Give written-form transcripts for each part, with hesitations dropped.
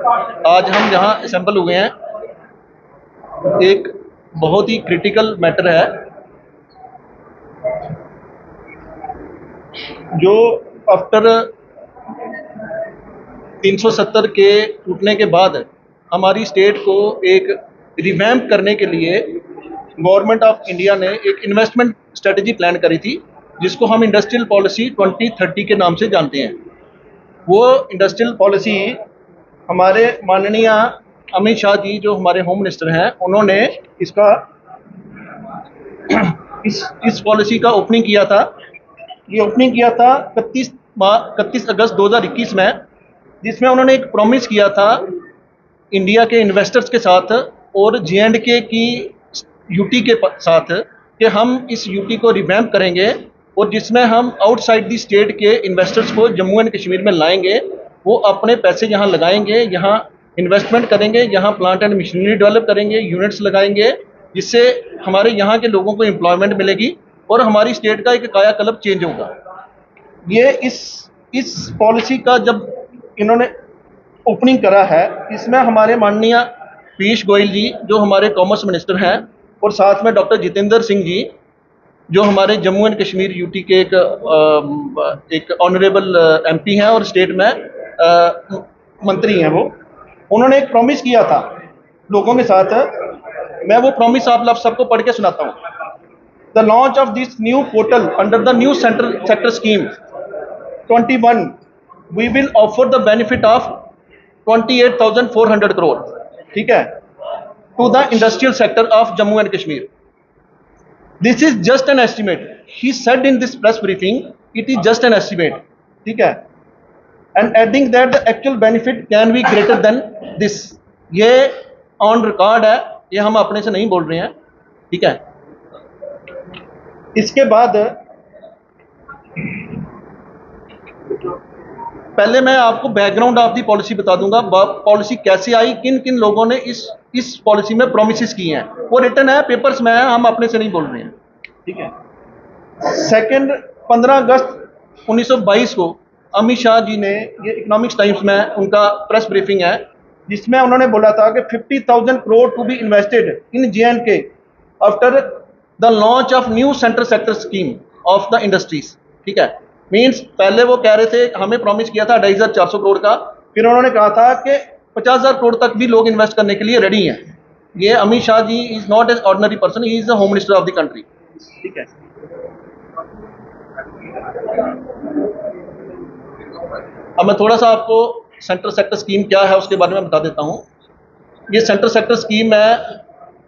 आज हम यहाँ असेंबल हुए हैं, एक बहुत ही क्रिटिकल मैटर है जो आफ्टर 370 के टूटने के बाद हमारी स्टेट को एक रिवैम्प करने के लिए गवर्नमेंट ऑफ इंडिया ने एक इन्वेस्टमेंट स्ट्रेटजी प्लान करी थी, जिसको हम इंडस्ट्रियल पॉलिसी 2030 के नाम से जानते हैं। वो इंडस्ट्रियल पॉलिसी हमारे माननीय अमित शाह जी जो हमारे होम मिनिस्टर हैं, उन्होंने इस पॉलिसी का ओपनिंग किया था। ये ओपनिंग किया था 31 अगस्त 2021 में, जिसमें उन्होंने एक प्रॉमिस किया था इंडिया के इन्वेस्टर्स के साथ और J&K की यूटी के साथ कि हम इस यूटी को रिवैम्प करेंगे और जिसमें हम आउटसाइड दी स्टेट के इन्वेस्टर्स को जम्मू एंड कश्मीर में लाएंगे। वो अपने पैसे यहाँ लगाएंगे, यहाँ इन्वेस्टमेंट करेंगे, यहाँ प्लांट एंड मशीनरी डेवलप करेंगे, यूनिट्स लगाएंगे, जिससे हमारे यहाँ के लोगों को एम्प्लॉयमेंट मिलेगी और हमारी स्टेट का एक कायाकल्प चेंज होगा। ये इस पॉलिसी का जब इन्होंने ओपनिंग करा है, इसमें हमारे माननीय पीयूष गोयल जी जो हमारे कॉमर्स मिनिस्टर हैं और साथ में डॉक्टर जितेंद्र सिंह जी जो हमारे जम्मू एंड कश्मीर यूटी के एक ऑनरेबल एमपी हैं और स्टेट में मंत्री हैं, उन्होंने एक प्रॉमिस किया था लोगों के साथ। मैं वो प्रॉमिस आप सबको पढ़ के सुनाता हूँ। The launch of this new portal under the new sector scheme 21 we will offer the benefit of 28,400 crore, ठीक है, to the industrial sector of Jammu and Kashmir. This is just an estimate, he said in this press briefing, it is just an estimate, ठीक है, and adding that the actual benefit can be greater than this. ये on record है, ये हम अपने से नहीं बोल रहे हैं, ठीक है। इसके बाद पहले मैं आपको बैकग्राउंड ऑफ दी पॉलिसी बता दूंगा, पॉलिसी कैसे आई, किन किन लोगों ने इस पॉलिसी में प्रोमिस किए हैं। वो रिटर्न है, पेपर्स में है, हम अपने से नहीं बोल रहे हैं, ठीक है। 15 अगस्त 1922 को अमित शाह जी ने, ये इकोनॉमिक्स टाइम्स में उनका प्रेस ब्रीफिंग है, जिसमें उन्होंने बोला था कि 50,000 crore to be invested in J&K after the launch of new sector scheme of the industries, ठीक है। मीन्स पहले वो कह रहे थे, हमें प्रॉमिस किया था 2,400 करोड़ का, फिर उन्होंने कहा था कि 50,000 करोड़ तक भी लोग इन्वेस्ट करने के लिए रेडी हैं। ये Amit Shah ji is not an ordinary person, he is the home minister of the country, ठीक है। अब मैं थोड़ा सा आपको सेक्टर स्कीम क्या है उसके बारे में बता देता हूँ। ये सेक्टर स्कीम है,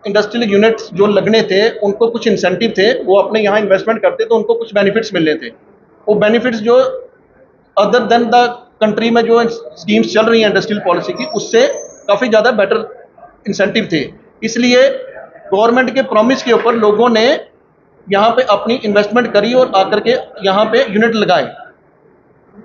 इंडस्ट्रियल यूनिट्स जो लगने थे उनको कुछ इंसेंटिव थे, वो अपने यहाँ इन्वेस्टमेंट करते तो उनको कुछ बेनिफिट्स मिलने थे। वो बेनिफिट्स जो अदर देन द कंट्री में जो स्कीम्स चल रही हैं इंडस्ट्रियल पॉलिसी की, उससे काफ़ी ज़्यादा बेटर इंसेंटिव थे। इसलिए गवर्नमेंट के प्रॉमिस के ऊपर लोगों ने यहाँ पे अपनी इन्वेस्टमेंट करी और आकर के यहाँ पे यूनिट लगाए।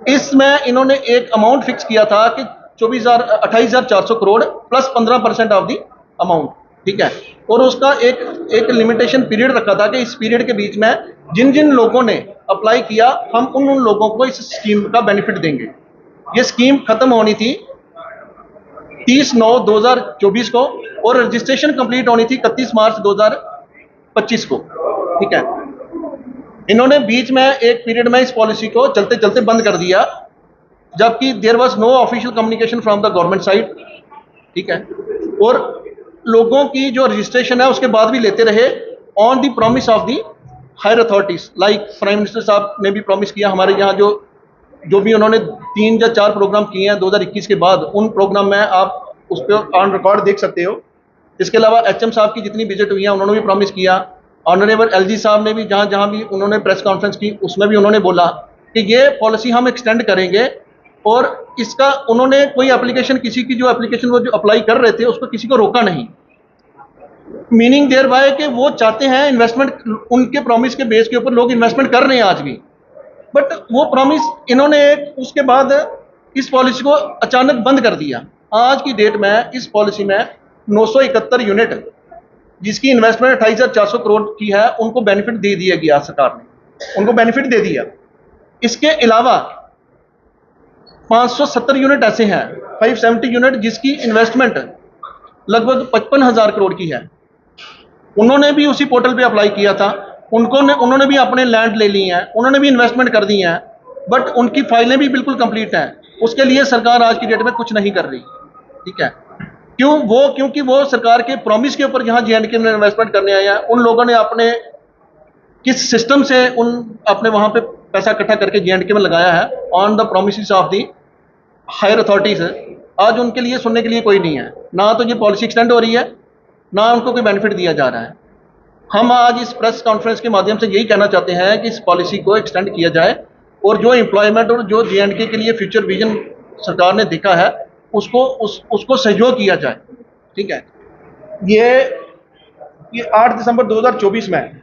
इसमें इन्होंने एक अमाउंट फिक्स किया था कि 28,400 crore plus 15% of the amount, ठीक है। और उसका एक लिमिटेशन पीरियड रखा था कि इस पीरियड के बीच में जिन जिन लोगों ने अप्लाई किया, हम उन लोगों को इस स्कीम का बेनिफिट देंगे। ये स्कीम खत्म होनी थी 30/9/2024 को और रजिस्ट्रेशन कंप्लीट होनी थी 31 मार्च 2025 को, ठीक है। इन्होंने बीच में एक पीरियड में इस पॉलिसी को चलते चलते बंद कर दिया, जबकि there was no official communication from the government side, ठीक है। और लोगों की जो रजिस्ट्रेशन है उसके बाद भी लेते रहे on the promise of the higher authorities, like prime minister साहब ने भी प्रॉमिस किया। हमारे यहाँ जो भी उन्होंने 3 या 4 प्रोग्राम किए हैं 2021 के बाद, उन प्रोग्राम में आप उस पर ऑन रिकॉर्ड देख सकते हो। इसके अलावा HM साहब की जितनी विजिट हुई है उन्होंने भी प्रॉमिस किया। ऑनरेबल LG साहब ने भी जहाँ भी उन्होंने प्रेस कॉन्फ्रेंस की उसमें भी उन्होंने बोला कि ये पॉलिसी हम एक्सटेंड करेंगे। और इसका उन्होंने कोई एप्लीकेशन, किसी की जो एप्लीकेशन वो जो अप्लाई कर रहे थे उसको किसी को रोका नहीं। मीनिंग देयर बाय कि वो चाहते हैं इन्वेस्टमेंट, उनके प्रॉमिस के बेस के ऊपर लोग इन्वेस्टमेंट कर रहे हैं आज भी। बट वो प्रॉमिस इन्होंने उसके बाद इस पॉलिसी को अचानक बंद कर दिया। आज की डेट में इस पॉलिसी में 971 यूनिट जिसकी इन्वेस्टमेंट 28,400 करोड़ की है, उनको बेनिफिट दे दिया गया, सरकार ने उनको बेनिफिट दे दिया। इसके अलावा 570 यूनिट ऐसे हैं, 570 यूनिट जिसकी इन्वेस्टमेंट लगभग 55,000 करोड़ की है। उन्होंने भी उसी पोर्टल पे अप्लाई किया था, उन्होंने भी अपने लैंड ले ली हैं, उन्होंने भी इन्वेस्टमेंट कर दी हैं, बट उनकी फाइलें भी बिल्कुल कंप्लीट हैं। उसके लिए सरकार आज की डेट में कुछ नहीं कर रही। ठीक है, क्योंकि वो सरकार के प्रॉमिस के ऊपर जहां J&K में इन्वेस्टमेंट करने आए हैं, उन लोगों ने अपने किस सिस्टम से अपने वहां पे पैसा इकट्ठा करके J&K में लगाया है on the promise of the higher authorities, आज उनके लिए सुनने के लिए कोई नहीं है। ना तो ये पॉलिसी एक्सटेंड हो रही है, ना उनको कोई बेनिफिट दिया जा रहा है। हम आज इस प्रेस कॉन्फ्रेंस के माध्यम से यही कहना चाहते हैं कि इस पॉलिसी को एक्सटेंड किया जाए और जो एम्प्लॉयमेंट और जो J&K के लिए फ्यूचर विजन सरकार ने देखा है उसको सहयोग किया जाए। ठीक है, ये 8 दिसंबर 2024 में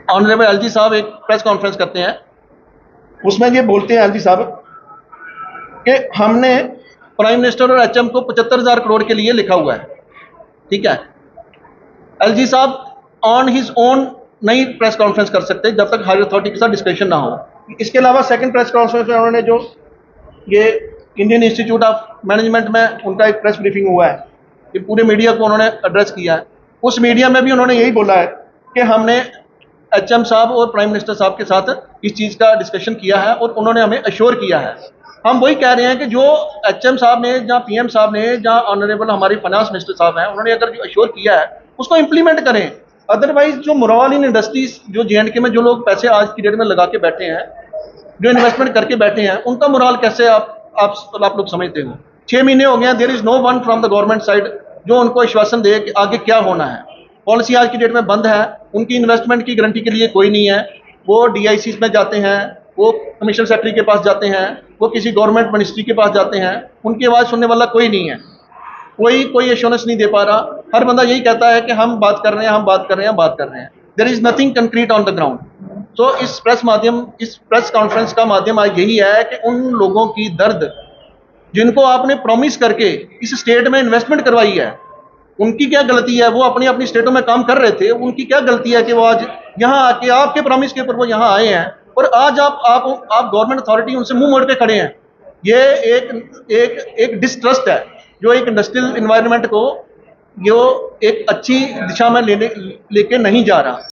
ऑनरेबल LG साहब एक प्रेस कॉन्फ्रेंस करते हैं, उसमें ये बोलते हैं LG साहब कि हमने प्राइम मिनिस्टर और HM को 75,000 करोड़ के लिए लिखा हुआ है। ठीक है, LG साहब ऑन हिज ओन नहीं प्रेस कॉन्फ्रेंस कर सकते जब तक हायर अथॉरिटी के साथ डिस्कशन ना हो। इसके अलावा सेकंड प्रेस कॉन्फ्रेंस में उन्होंने जो ये इंडियन इंस्टीट्यूट ऑफ मैनेजमेंट में उनका एक प्रेस ब्रीफिंग हुआ है, ये पूरे मीडिया को उन्होंने एड्रेस किया है। उस मीडिया में भी उन्होंने यही बोला है कि हमने HM साहब और प्राइम मिनिस्टर साहब के साथ इस चीज़ का डिस्कशन किया है और उन्होंने हमें अश्योर किया है। हम वही कह रहे हैं कि जो HM साहब ने, जहाँ PM साहब ने, जहाँ ऑनरेबल हमारे फाइनेंस मिनिस्टर साहब हैं, उन्होंने अगर जो अश्योर किया है उसको इम्प्लीमेंट करें। अदरवाइज जो मोरल इन इंडस्ट्रीज जो J&K में जो लोग पैसे आज की डेट में लगा के बैठे हैं, जो इन्वेस्टमेंट करके बैठे हैं, उनका मोरल कैसे आप लोग समझते हो? 6 महीने हो गए हैं, there is no one from the government side जो उनको आश्वासन दे कि आगे क्या होना है। पॉलिसी आज की डेट में बंद है, उनकी इन्वेस्टमेंट की गारंटी के लिए कोई नहीं है। वो DICs में जाते हैं, वो कमिश्नर सेक्रेटरी के पास जाते हैं, वो किसी गवर्नमेंट मिनिस्ट्री के पास जाते हैं, उनकी आवाज़ सुनने वाला कोई नहीं है, कोई एश्योरेंस नहीं दे पा रहा। हर बंदा यही कहता है कि हम बात कर रहे हैं। There is nothing concrete on the ground. So इस प्रेस कॉन्फ्रेंस का माध्यम आज यही है कि उन लोगों की दर्द जिनको आपने प्रॉमिस करके इस स्टेट में इन्वेस्टमेंट करवाई है, उनकी क्या गलती है? वो अपनी स्टेटों में काम कर रहे थे, उनकी क्या गलती है कि वो आज यहाँ आके आपके प्रॉमिस के ऊपर वो यहाँ आए हैं और आज आप गवर्नमेंट अथॉरिटी उनसे मुंह मोड़ के खड़े हैं। ये एक डिस्ट्रस्ट है जो एक इंडस्ट्रियल इन्वायरमेंट को जो एक अच्छी दिशा में लेके नहीं जा रहा।